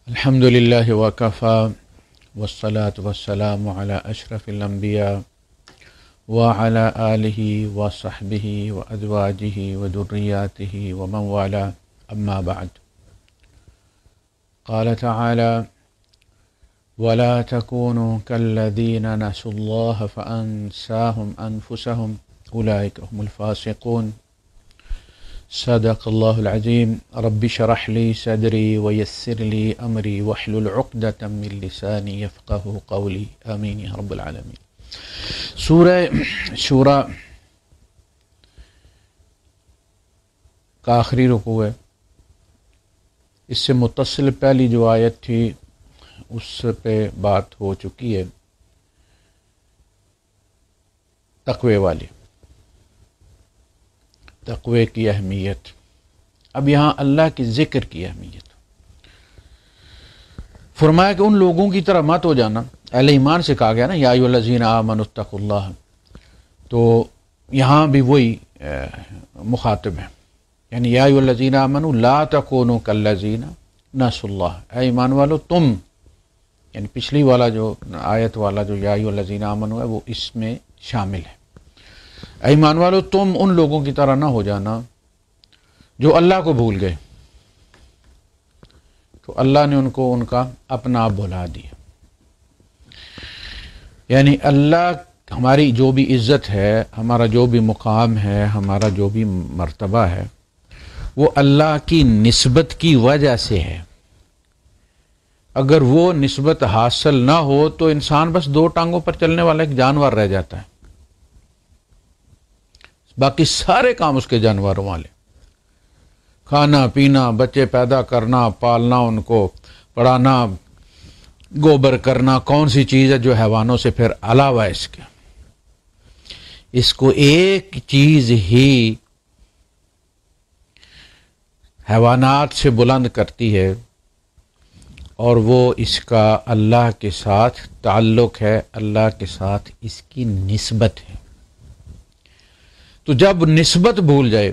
الحمد لله وكفى والصلاة والسلام على أشرف الأنبياء وعلى آله وصحبه وأزواجه وذرياته ومن والاه أما بعد. قال تعالى: ولا تكونوا كالذين نسوا الله فأنساهم أنفسهم أولئك هم الفاسقون. صدق الله العظيم. رب اشرح لي صدري ويسر لي أمري واحلل عقدة من لساني يفقهوا قولي آمين يا رب العالمين. سورہ شورى کا آخری رکوع ہے. اس سے متصل پہلی جو آیت تھی اس پہ بات ہو چکی ہے، تقوی والی، تقوی کی اہمیت. اب یہاں اللہ کے ذکر کی اہمیت فرمایا کہ ان لوگوں کی طرح مت ہو جانا. اہل ایمان سے کہا گیا نا یا ایھا الذین آمنوا اتقوا اللہ، تو یہاں بھی وہی مخاطب ہے، یعنی یا ایھا الذین آمنوا لا تکونوا کالذین نسوا اللہ. اے ایمان والو تم، یعنی پچھلی والا جو آیت والا جو یا ایھا الذین آمنوا ہے وہ اس میں شامل ہے. اے ایمان والو تم ان لوگوں کی طرح نہ ہو جانا جو اللہ کو بھول گئے، تو اللہ نے ان کو ان کا اپنا آپ بھلا دیا. یعنی اللہ ہماری جو بھی عزت ہے، ہمارا جو بھی مقام ہے، ہمارا جو بھی مرتبہ ہے، وہ اللہ کی نسبت کی وجہ سے ہے. اگر وہ نسبت حاصل نہ ہو تو انسان بس دو ٹانگوں پر چلنے والا ایک جانور رہ جاتا ہے، باقی سارے کام اس کے جانوروں والے، کھانا پینا، بچے پیدا کرنا، پالنا، ان کو پڑھانا، گوبر کرنا، کون سی چیز ہے جو حیوانوں سے پھر علاوہ اس کے. اس کو ایک چیز ہی حیوانات سے بلند کرتی ہے، اور وہ اس کا اللہ کے ساتھ تعلق ہے، اللہ کے ساتھ اس کی نسبت ہے. تو جب نسبت بھول جائے،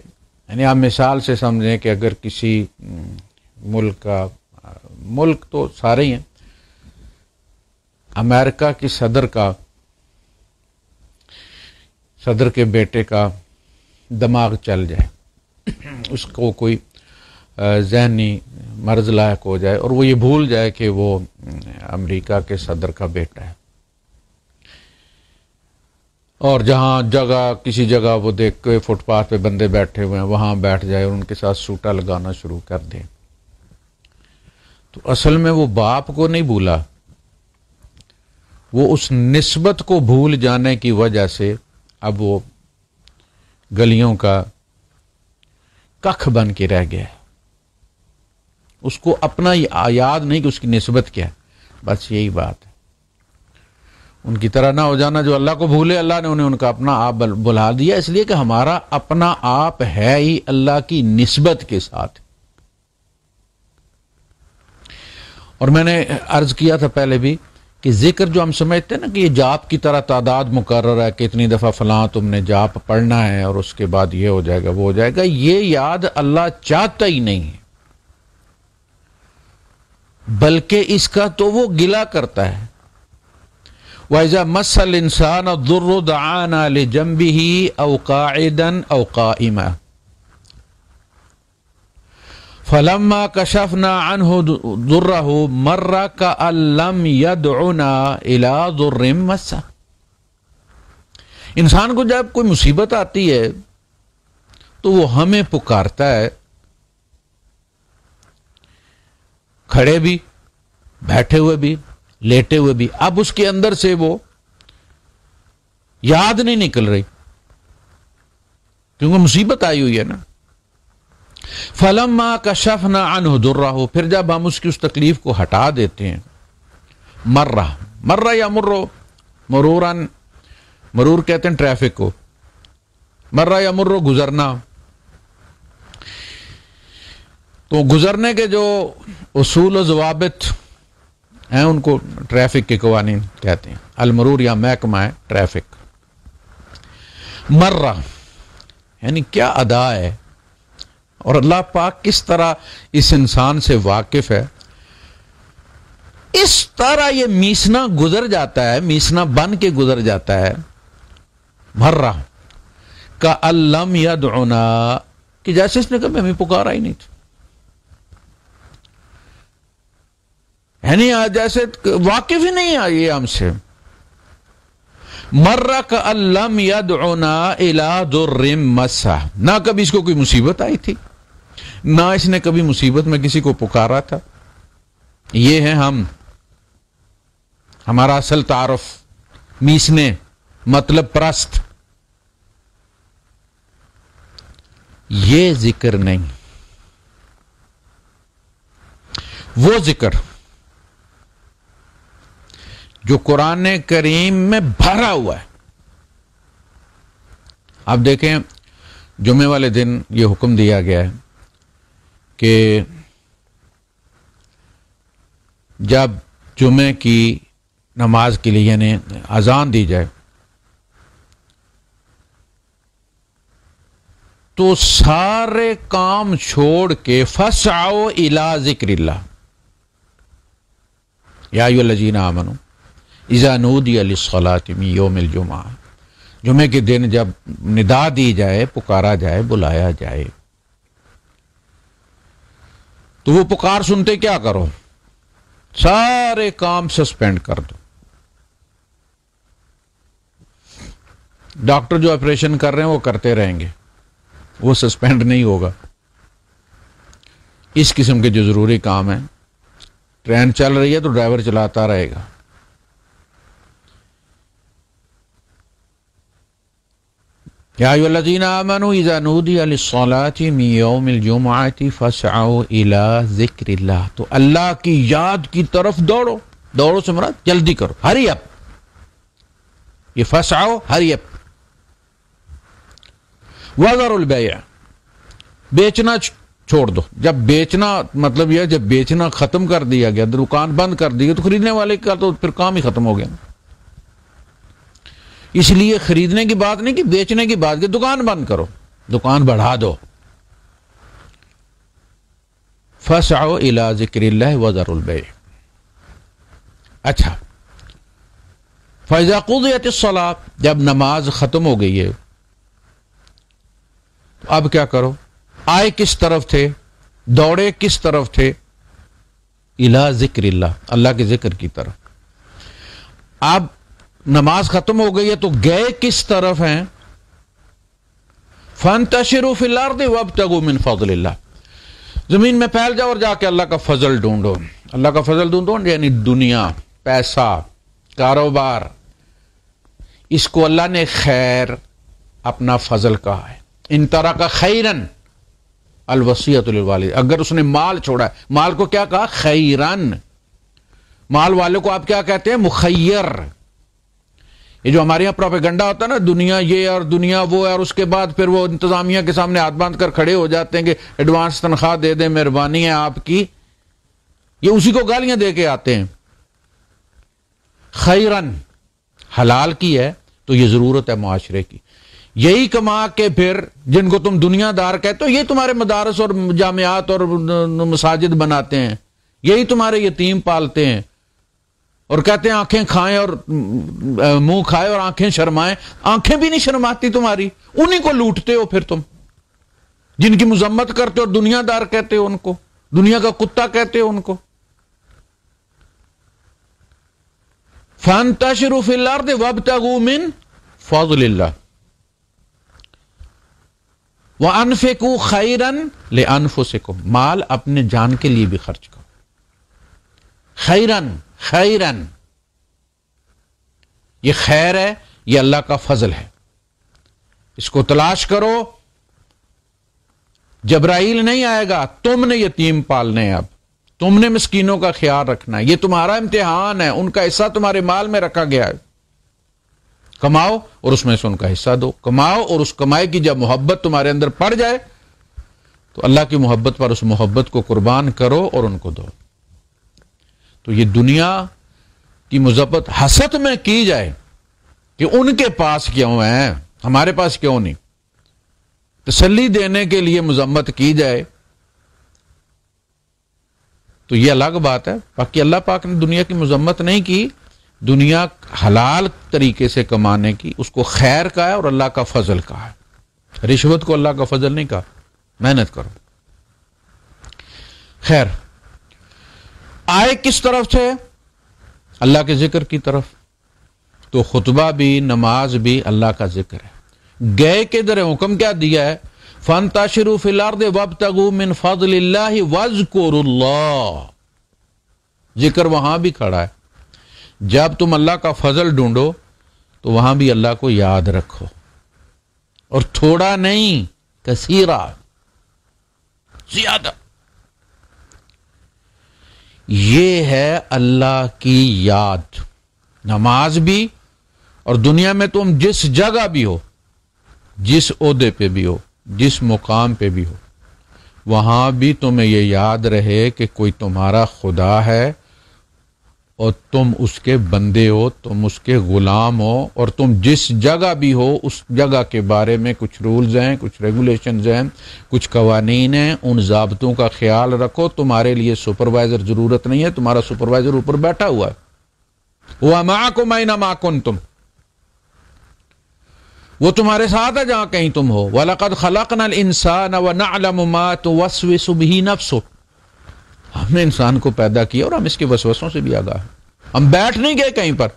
یعنی آپ مثال سے سمجھیں کہ اگر کسی ملک کا، ملک تو سارے ہی ہیں، امریکہ کی صدر کے بیٹے کا دماغ چل جائے، اس کو کوئی ذہنی مرض لاحق ہو جائے اور وہ یہ بھول جائے کہ وہ امریکہ کے صدر کا بیٹا ہے، اور جہاں کسی جگہ وہ دیکھ کے فٹ پاتھ پہ بندے بیٹھے ہوئے ہیں وہاں بیٹھ جائے اور ان کے ساتھ سوٹا لگانا شروع کر دے، تو اصل میں وہ باپ کو نہیں بھولا، وہ اس نسبت کو بھول جانے کی وجہ سے اب وہ گلیوں کا ککھ بن کے رہ گیا. اس کو اپنا یاد نہیں کہ اس کی نسبت کیا ہے، بس یہی بات ہے. ان کی طرح نہ ہو جانا جو اللہ کو بھولے. اللہ نے انہیں ان کا اپنا آپ بلا دیا، اس لیے کہ ہمارا اپنا آپ ہے ہی اللہ کی نسبت کے ساتھ. اور میں نے عرض کیا تھا پہلے بھی کہ ذکر جو ہم سمجھتے ہیں نا کہ یہ جاپ کی طرح تعداد مقرر ہے کہ اتنی دفعہ فلاں تم نے جاپ پڑھنا ہے اور اس کے بعد یہ ہو جائے گا وہ ہو جائے گا، یہ یاد اللہ چاہتا ہی نہیں ہے، بلکہ اس کا تو وہ گلہ کرتا ہے. وَإِذَا مَسَّ الْإِنسَانَ الضُّرُّ دَعَانَا لِجَنبِهِ أَوْ قَاعِدًا أَوْ قَائِمًا فَلَمَّا كَشَفْنَا عَنْهُ ضُرَّهُ مَرَّ كَأَن لَّمْ يَدْعُنَا إِلَىٰ ضُرٍّ مَّسَّهُ. انسان کو جب کوئی مصیبت آتی ہے تو وہ ہمیں پکارتا ہے، کھڑے بھی، بیٹھے ہوئے بھی، لیٹے ہوئے بھی. اب اس کے اندر سے وہ یاد نہیں نکل رہی کیونکہ مصیبت آئی ہوئی ہے نا. فَلَمَّا كَشَفْنَا عَنْهُ ضُرَّهُ، پھر جب ہم اس کی اس تکلیف کو ہٹا دیتے ہیں، مرہ یا مرورن، مرور کہتے ہیں ٹریفک کو، مرہ یا مرو گزرنا. تو گزرنے کے جو اصول و ضوابط ہیں ان کو ٹریفک کے قوانین کہتے ہیں. المرور یا محکمہ ہے ٹریفک. مرہ یعنی کیا ادا ہے، اور اللہ پاک کس طرح اس انسان سے واقف ہے اس طرح یہ میسنا گزر جاتا ہے، میسنا بن کے گزر جاتا ہے مرہ کا الم یدعنا، کہ جیسے اس نے کبھی ہمیں پکارا ہی نہیں تھا، یعنی جیسے واقف ہی نہیں ہے یہ ہم سے. مرہ کا الم یدعنا الی ضر مسہ، نہ کبھی اس کو کوئی مصیبت آئی تھی، نہ اس نے کبھی مصیبت میں کسی کو پکارا تھا. یہ ہے ہمارا اصل تعارف، میسنے مطلب پرست. یہ ذکر نہیں، وہ ذکر جو قرآن کریم میں بھرا ہوا ہے. اب دیکھیں جمعے والے دن یہ حکم دیا گیا ہے کہ جب جمعے کی نماز کے لیے یعنی اذان دی جائے تو سارے کام چھوڑ کے فسعوا الی ذکر اللہ، یا ایھا الذین آمنوا اذا نودی للصلاۃ من یوم الجمعہ، جمعے کے دن جب ندا دی جائے، پکارا جائے، بلایا جائے تو وہ پکار سنتے کیا کرو؟ سارے کام سسپینڈ کر دو. ڈاکٹر جو آپریشن کر رہے ہیں وہ کرتے رہیں گے، وہ سسپینڈ نہیں ہوگا. اس قسم کے جو ضروری کام ہیں، ٹرین چل رہی ہے تو ڈرائیور چلاتا رہے گا. یا ایھا الذین آمنوا اذا نودی للصلاۃ من یوم الجمعۃ فاسعوا الی ذکر اللہ، تو اللہ کی یاد کی طرف دوڑو. دوڑو سے مراد جلدی کرو، ہری اپ. یہ فاسعوا ہری اپ. وذروا البیع، بیچنا چھوڑ دو. جب بیچنا مطلب یہ جب بیچنا ختم کر دیا گیا، دکان بند کر دی گئی، تو خریدنے والے کا تو پھر کام ہی ختم ہو گیا. اس لیے خریدنے کی بات نہیں کہ بیچنے کی بات، کہ دکان بند کرو، دکان بڑھا دو. فاسعوا الی ذکر اللہ وذروا البیع. اچھا، فاذا قضیت الصلاۃ، جب نماز ختم ہو گئی ہے تو اب کیا کرو؟ آئے کس طرف تھے؟ دوڑے کس طرف تھے؟ الی ذکر اللہ، اللہ کے ذکر کی طرف. اب نماز ختم ہو گئی ہے تو گئے کس طرف ہیں؟ فانتشروا فی الارض وابتغوا من فضل اللہ، زمین میں پھیل جاؤ اور جا کے اللہ کا فضل ڈھونڈو. اللہ کا فضل ڈھونڈو یعنی دنیا، پیسہ، کاروبار. اس کو اللہ نے خیر اپنا فضل کہا ہے. ان ترک خیرن الوصیۃ للوالد، اگر اس نے مال چھوڑا ہے، مال کو کیا کہا؟ خیرن. مال والے کو آپ کیا کہتے ہیں؟ مخیر. یہ جو ہمارے یہاں پروپیگنڈا ہوتا ہے نا، دنیا یہ اور دنیا وہ ہے، اور اس کے بعد پھر وہ انتظامیہ کے سامنے ہاتھ باندھ کر کھڑے ہو جاتے ہیں کہ ایڈوانس تنخواہ دے دیں، مہربانی ہے آپ کی. یہ اسی کو گالیاں دے کے آتے ہیں. خیرن حلال کی ہے تو یہ ضرورت ہے معاشرے کی. یہی کما کے پھر جن کو تم دنیا دار کہتے ہو، یہ تمہارے مدارس اور جامعات اور مساجد بناتے ہیں، یہی تمہارے یتیم پالتے ہیں، اور کہتے ہیں آنکھیں کھائیں اور منہ کھائے اور آنکھیں شرمائیں. آنکھیں بھی نہیں شرماتی تمہاری. انہی کو لوٹتے ہو پھر تم، جن کی مذمت کرتے ہو، دنیا دار کہتے ہو ان کو، دنیا کا کتا کہتے ہو ان کو. فانتشروا فی الارض وابتغوا من فضل اللہ وانفقوا خیرا لانفسکم، مال اپنے جان کے لیے بھی خرچ کرو. خیرن، خیرن یہ خیر ہے، یہ اللہ کا فضل ہے. اس کو تلاش کرو. جبرائیل نہیں آئے گا، تم نے یتیم پالنے ہیں، اب تم نے مسکینوں کا خیال رکھنا ہے. یہ تمہارا امتحان ہے. ان کا حصہ تمہارے مال میں رکھا گیا ہے. کماؤ اور اس میں سے ان کا حصہ دو. کماؤ اور اس کمائی کی جب محبت تمہارے اندر پڑ جائے تو اللہ کی محبت پر اس محبت کو قربان کرو اور ان کو دو. تو یہ دنیا کی مذمت حسد میں کی جائے کہ ان کے پاس کیوں ہیں، ہمارے پاس کیوں نہیں، تسلی دینے کے لیے مذمت کی جائے تو یہ الگ بات ہے. باقی اللہ پاک نے دنیا کی مذمت نہیں کی، دنیا حلال طریقے سے کمانے کی، اس کو خیر کہا ہے اور اللہ کا فضل کہا ہے. رشوت کو اللہ کا فضل نہیں کہا. محنت کرو. خیر، آئے کس طرف سے؟ اللہ کے ذکر کی طرف. تو خطبہ بھی نماز بھی اللہ کا ذکر ہے. گئے کدھر ہے؟ حکم کیا دیا ہے؟ فانتشروا فی الارض وابتغوا من فضل اللہ واذکروا اللہ. ذکر وہاں بھی کھڑا ہے. جب تم اللہ کا فضل ڈھونڈو تو وہاں بھی اللہ کو یاد رکھو، اور تھوڑا نہیں، کثیرہ، زیادہ. یہ ہے اللہ کی یاد. نماز بھی، اور دنیا میں تم جس جگہ بھی ہو، جس عہدے پہ بھی ہو، جس مقام پہ بھی ہو، وہاں بھی تمہیں یہ یاد رہے کہ کوئی تمہارا خدا ہے اور تم اس کے بندے ہو، تم اس کے غلام ہو، اور تم جس جگہ بھی ہو اس جگہ کے بارے میں کچھ رولز ہیں، کچھ ریگولیشنز ہیں، کچھ قوانین ہیں. ان ضابطوں کا خیال رکھو. تمہارے لیے سپروائزر ضرورت نہیں ہے، تمہارا سپروائزر اوپر بیٹھا ہوا ہے. وَمَعَكُمْ أَيْنَمَا كُنْتُمْ، وہ تمہارے ساتھ ہے جہاں کہیں تم ہو. وَلَقَدْ خَلَقْنَا الْإِنسَانَ وَنَعْلَمُ مَا تُوَسْوِسُ بِهِ نَفْسُهُ. ہم نے انسان کو پیدا کیا اور ہم اس کے وسوسوں سے بھی آگاہ ہیں. ہم بیٹھ نہیں گئے کہیں پر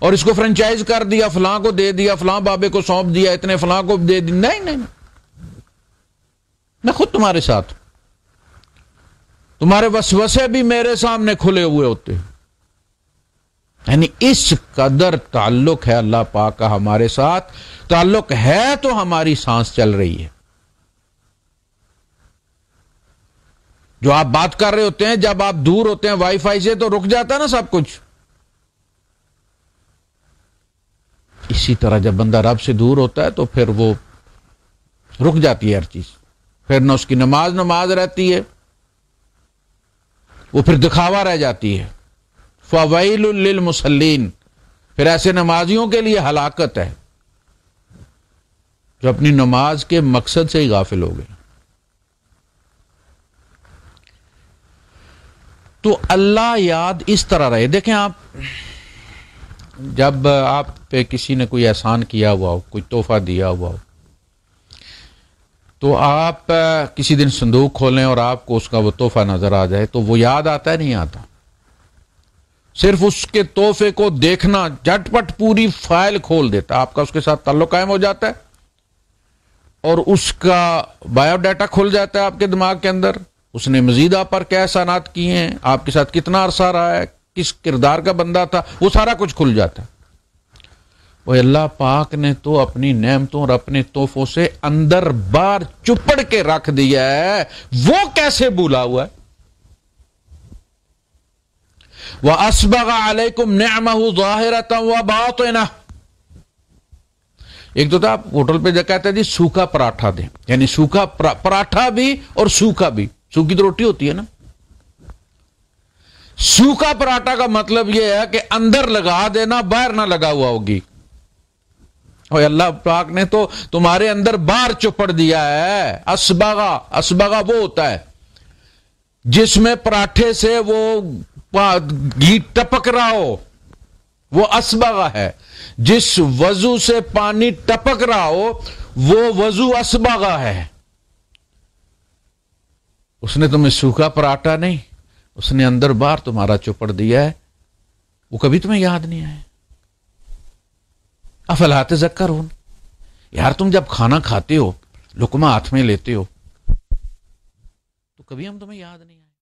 اور اس کو فرنچائز کر دیا، فلاں کو دے دیا، فلاں بابے کو سونپ دیا، اتنے فلاں کو دے دی. نہیں نہیں، میں خود تمہارے ساتھ. تمہارے وسوسے بھی میرے سامنے کھلے ہوئے ہوتے ہیں. یعنی اس قدر تعلق ہے اللہ پاک کا ہمارے ساتھ. تعلق ہے تو ہماری سانس چل رہی ہے. جو آپ بات کر رہے ہوتے ہیں، جب آپ دور ہوتے ہیں وائی فائی سے تو رک جاتا ہے نا سب کچھ. اسی طرح جب بندہ رب سے دور ہوتا ہے تو پھر وہ رک جاتی ہے ہر چیز. پھر نہ اس کی نماز رہتی ہے، وہ پھر دکھاوا رہ جاتی ہے. فویل للمصلین، پھر ایسے نمازیوں کے لیے ہلاکت ہے جو اپنی نماز کے مقصد سے ہی غافل ہو گئے. تو اللہ یاد اس طرح رہے. دیکھیں، آپ جب آپ پہ کسی نے کوئی احسان کیا ہوا ہو، کوئی تحفہ دیا ہوا ہو، تو آپ کسی دن صندوق کھولیں اور آپ کو اس کا وہ تحفہ نظر آ جائے تو وہ یاد آتا ہے؟ نہیں آتا. صرف اس کے تحفے کو دیکھنا جھٹ پٹ پوری فائل کھول دیتا. آپ کا اس کے ساتھ تعلق قائم ہو جاتا ہے اور اس کا بایو ڈیٹا کھل جاتا ہے آپ کے دماغ کے اندر. اس نے مزید آپ پر کیا احسانات کیے ہیں، آپ کے ساتھ کتنا عرصہ رہا ہے، کس کردار کا بندہ تھا، وہ سارا کچھ کھل جاتا ہے. وہ اللہ پاک نے تو اپنی نعمتوں اور اپنے تحفوں سے اندر باہر چپڑ کے رکھ دیا ہے. وہ کیسے بھولا ہوا ہے؟ وَأَسْبَغَ عَلَيْكُمْ نِعْمَهُ ظَاهِرَةً وَبَاطِنَةً. ایک تو تھا آپ ہوٹل پہ جا کہتے ہیں جی سوکھا پراٹھا دیں، یعنی سوکھا پراٹھا بھی اور سوکھا بھی. سوکھی تو روٹی ہوتی ہے نا. سوکھا پراٹھا کا مطلب یہ ہے کہ اندر لگا دینا، باہر نہ لگا ہوا ہوگی. اور اللہ پاک نے تو تمہارے اندر باہر چپڑ دیا ہے. اسبغا وہ ہوتا ہے جس میں پراٹھے سے وہ گھی ٹپک رہا ہو، وہ اسبغا ہے. جس وضو سے پانی ٹپک رہا ہو وہ وضو اسبغا ہے. اس نے تمہیں سوکھا پراٹھا نہیں، اس نے اندر باہر تمہارا چپڑ دیا ہے. وہ کبھی تمہیں یاد نہیں آئے. افلا تذکرون. یار تم جب کھانا کھاتے ہو، لقمہ ہاتھ میں لیتے ہو، تو کبھی ہم تمہیں یاد نہیں آئے.